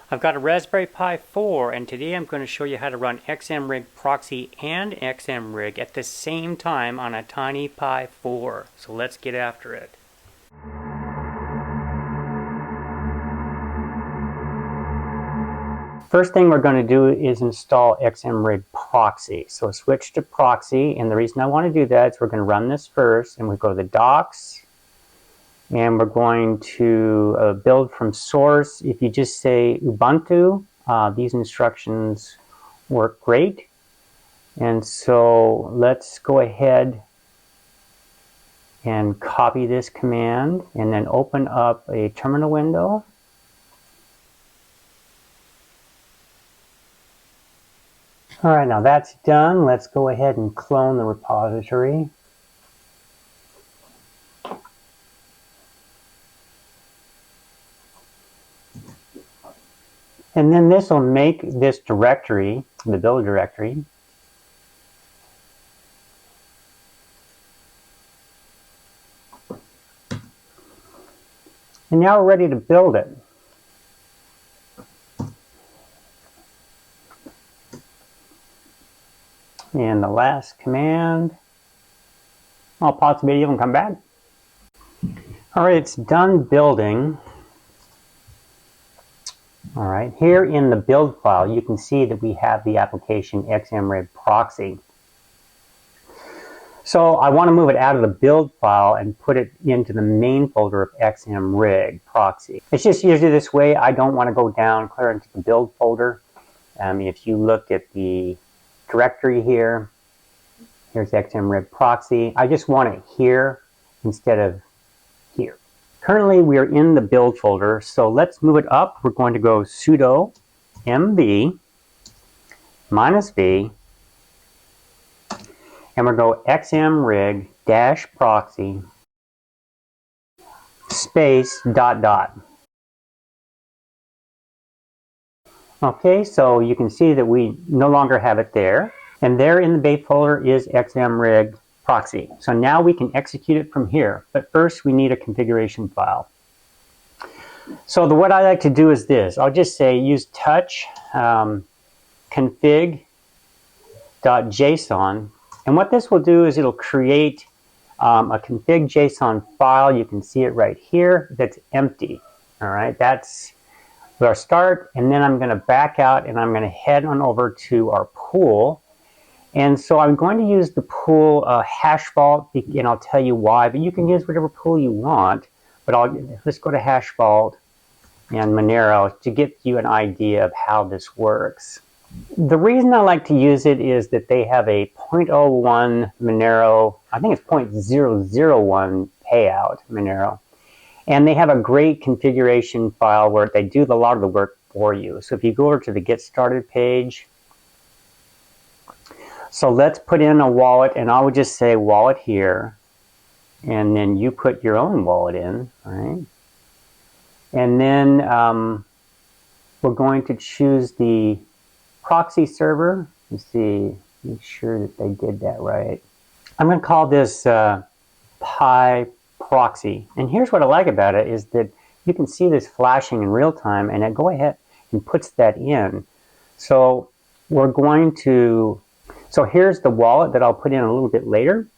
I've got a Raspberry Pi 4 and today I'm going to show you how to run XMRIG Proxy and XMRIG at the same time on a tiny Pi 4. So let's get after it. First thing we're going to do is install XMRIG Proxy. So switch to Proxy, and the reason I want to do that is we're going to run this first, and we go to the docs, and we're going to build from source. If you just say Ubuntu, these instructions work great. And so let's go ahead and copy this command, and then open up a terminal window. All right, now that's done. Let's go ahead and clone the repository. And then this will make this directory, the build directory. And now we're ready to build it. And the last command, I'll pause the video and come back. All right, it's done building. All right, here in the build file, you can see that we have the application XMRIG Proxy. So I want to move it out of the build file and put it into the main folder of XMRIG Proxy. It's just usually this way. I don't want to go down clear into the build folder. If you look at the directory here, here's XMRIG Proxy. I just want it here instead of here. Currently we are in the build folder, so let's move it up. We're going to go sudo mv -v, and we'll go xmrig-proxy space ... Okay, so you can see that we no longer have it there. And there in the base folder is XMRIG Proxy. So now we can execute it from here. But first we need a configuration file. So what I like to do is this. I'll just say use touch config.json. And what this will do is it'll create a config.json file. You can see it right here. That's empty. All right, that's our start, and then I'm going to back out and I'm going to head on over to our pool. And so I'm going to use the pool hash vault, and I'll tell you why, but you can use whatever pool you want. But let's go to hash vault and Monero to give you an idea of how this works. The reason I like to use it is that they have a 0.01 Monero, I think it's 0.001 payout Monero. And they have a great configuration file where they do a lot of the work for you. So if you go over to the Get Started page, so let's put in a wallet, and I would just say wallet here, and then you put your own wallet in, all right? And then we're going to choose the proxy server. Let's see, make sure that they did that right. I'm going to call this Pi Proxy. And here's what I like about it is that you can see this flashing in real time, and it go ahead and puts that in. So we're going to, so here's the wallet that I'll put in a little bit later.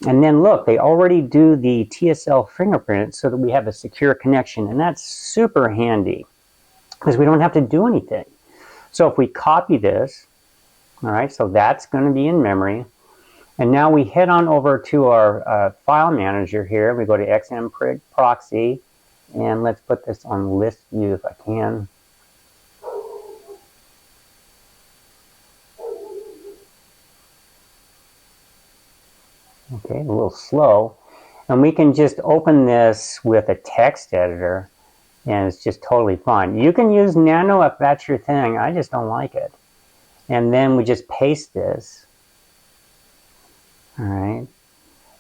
And then look, they already do the TSL fingerprint so that we have a secure connection, and that's super handy because we don't have to do anything. So if we copy this, all right, so that's going to be in memory. And now we head on over to our file manager here. We go to XMRIG Proxy, and let's put this on list view if I can. Okay, a little slow. And we can just open this with a text editor, and it's just totally fine. You can use Nano if that's your thing. I just don't like it. And then we just paste this. All right,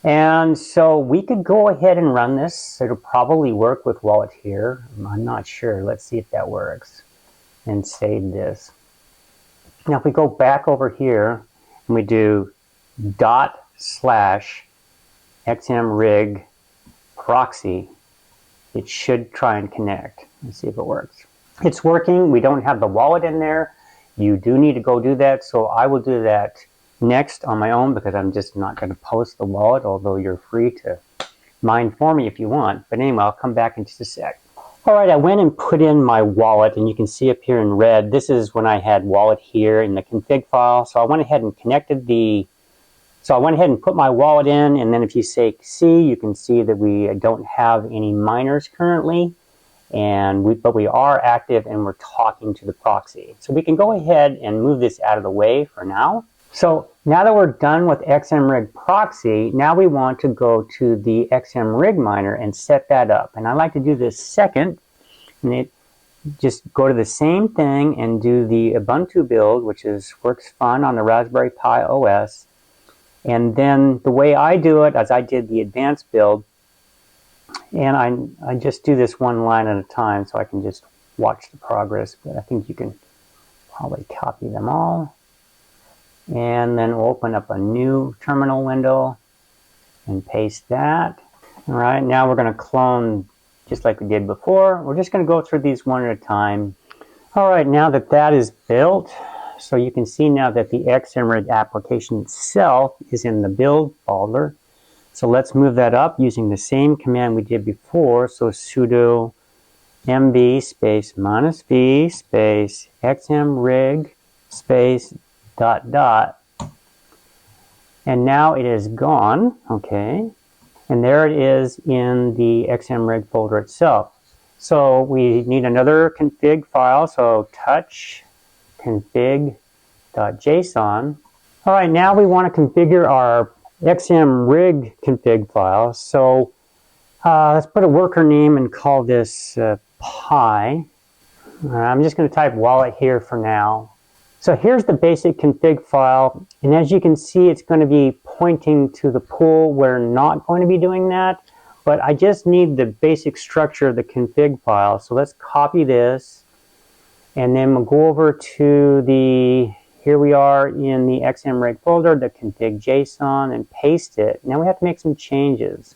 and so we could go ahead and run this. It'll probably work with wallet here. I'm not sure. Let's see if that works. And save this. Now if we go back over here and we do /XMRIG Proxy, it should try and connect. Let's see if it works. it's working. We don't have the wallet in there. You do need to go do that, so I will do that next on my own because I'm just not going to post the wallet, although you're free to mine for me if you want. But anyway, I'll come back in just a sec. All right, I went and put in my wallet, and you can see up here in red, this is when I had wallet here in the config file. So I went ahead and connected so I went ahead and put my wallet in, and then if you say C, you can see that we don't have any miners currently, but we are active and we're talking to the proxy. So we can go ahead and move this out of the way for now. So now that we're done with XMRIG Proxy, now we want to go to the XMRIG miner and set that up. And I like to do this second. And just go to the same thing and do the Ubuntu build, which works fine on the Raspberry Pi OS. And then the way I do it, as I did the advanced build, and I just do this one line at a time so I can just watch the progress, but I think you can probably copy them all. And then we'll open up a new terminal window and paste that. All right, now we're going to clone just like we did before. We're just going to go through these one at a time. All right, now that that is built, so you can see now that the XMRIG application itself is in the build folder. So let's move that up using the same command we did before. So sudo mb space -v space xmrig space ... And now it is gone, okay? And there it is in the XMRIG folder itself. So we need another config file, so touch config.json. All right, now we want to configure our XMRIG config file. So let's put a worker name and call this Pi. I'm just going to type wallet here for now. So here's the basic config file, and as you can see, it's going to be pointing to the pool. We're not going to be doing that, but I just need the basic structure of the config file. So let's copy this, and then we'll go over to here we are in the XMRIG folder, the config.json, and paste it. Now we have to make some changes.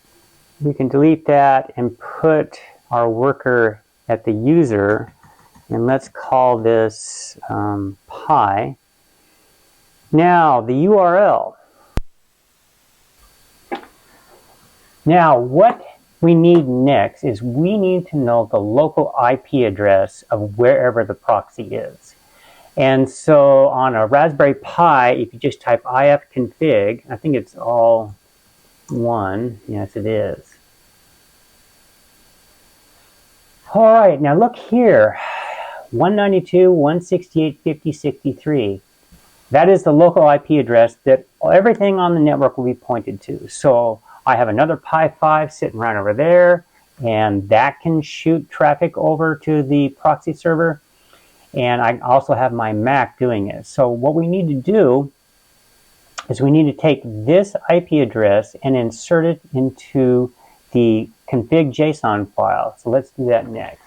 We can delete that and put our worker at the user. And let's call this Pi. Now, the URL. Now, what we need next is we need to know the local IP address of wherever the proxy is. And so on a Raspberry Pi, if you just type ifconfig, I think it's all one. Yes, it is. All right, now look here. 192.168.50.63. That is the local IP address that everything on the network will be pointed to. So I have another Pi 5 sitting right over there, and that can shoot traffic over to the proxy server. And I also have my Mac doing it. So what we need to do is we need to take this IP address and insert it into the config.json file. So let's do that next.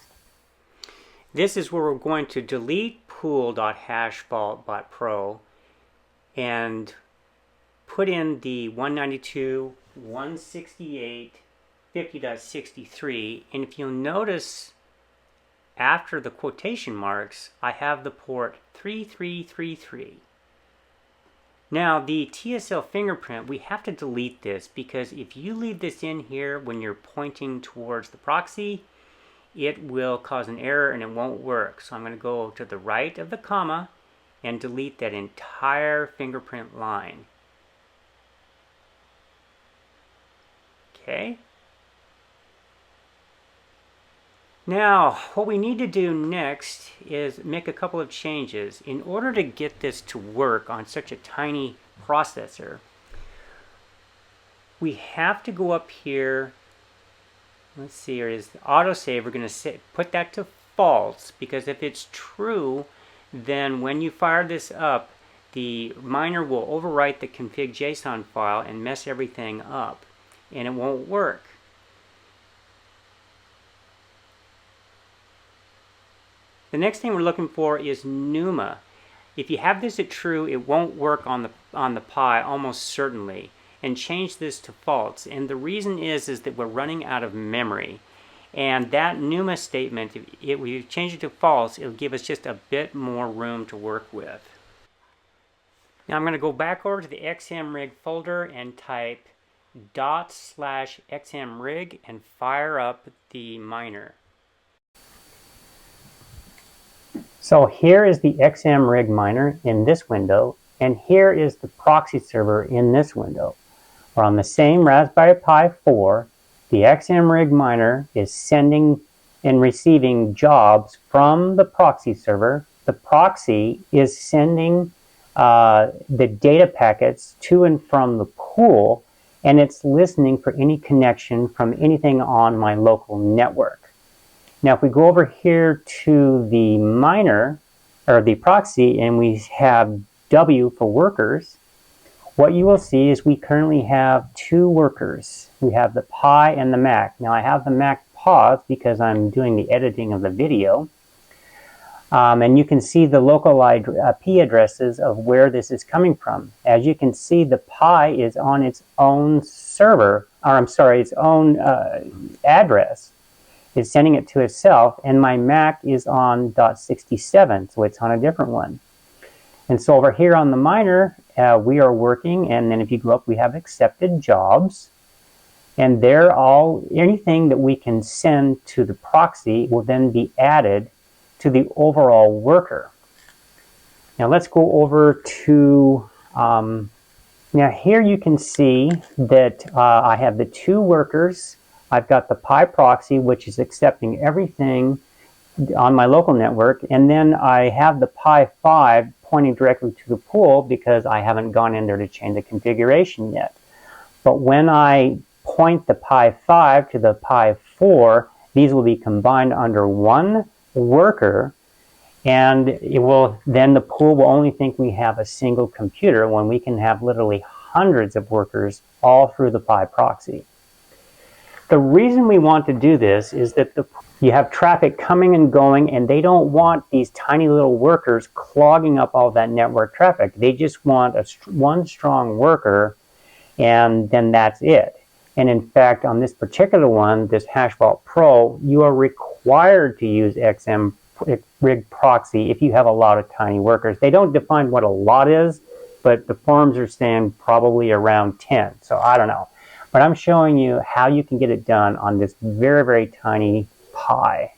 This is where we're going to delete pool.hashvault.pro and put in the 192.168.50.63. And if you'll notice, after the quotation marks, I have the port 3333. Now, the TSL fingerprint, we have to delete this because if you leave this in here when you're pointing towards the proxy, it will cause an error and it won't work. So I'm going to go to the right of the comma and delete that entire fingerprint line. Okay. Now, what we need to do next is make a couple of changes. In order to get this to work on such a tiny processor, we have to go up here. Let's see, here is the autosave. We're going to put that to false, because if it's true, then when you fire this up, the miner will overwrite the config.json file and mess everything up, and it won't work. The next thing we're looking for is NUMA. If you have this at true, it won't work on the Pi almost certainly. And change this to false. And the reason is that we're running out of memory. And that NUMA statement, if we change it to false, it'll give us just a bit more room to work with. Now I'm going to go back over to the XMRIG folder and type /XMRIG and fire up the miner. So here is the XMRIG miner in this window, and here is the proxy server in this window. We're on the same Raspberry Pi 4. The XMRIG miner is sending and receiving jobs from the proxy server. The proxy is sending the data packets to and from the pool, and it's listening for any connection from anything on my local network. Now, if we go over here to the miner, or the proxy, and we have W for workers, what you will see is we currently have two workers. We have the Pi and the Mac. Now, I have the Mac paused because I'm doing the editing of the video. And you can see the local IP addresses of where this is coming from. As you can see, the Pi is on its own server, or I'm sorry, its own address. It's sending it to itself, and my Mac is on .67, so it's on a different one. And so over here on the miner, we are working, and then if you go up, we have accepted jobs. And they're all, anything that we can send to the proxy will then be added to the overall worker. Now let's go over to, now here you can see that I have the two workers. I've got the Pi proxy, which is accepting everything on my local network, and then I have the Pi 5 pointing directly to the pool because I haven't gone in there to change the configuration yet. But when I point the Pi 5 to the Pi 4, these will be combined under one worker, and it will then the pool will only think we have a single computer when we can have literally hundreds of workers all through the Pi proxy. The reason we want to do this is that you have traffic coming and going, and they don't want these tiny little workers clogging up all that network traffic. They just want one strong worker, and then that's it. And in fact, on this particular one, this HashVault Pro, you are required to use XMRIG Proxy if you have a lot of tiny workers. They don't define what a lot is, but the forums are saying probably around 10. So I don't know. But I'm showing you how you can get it done on this very, very tiny Pi.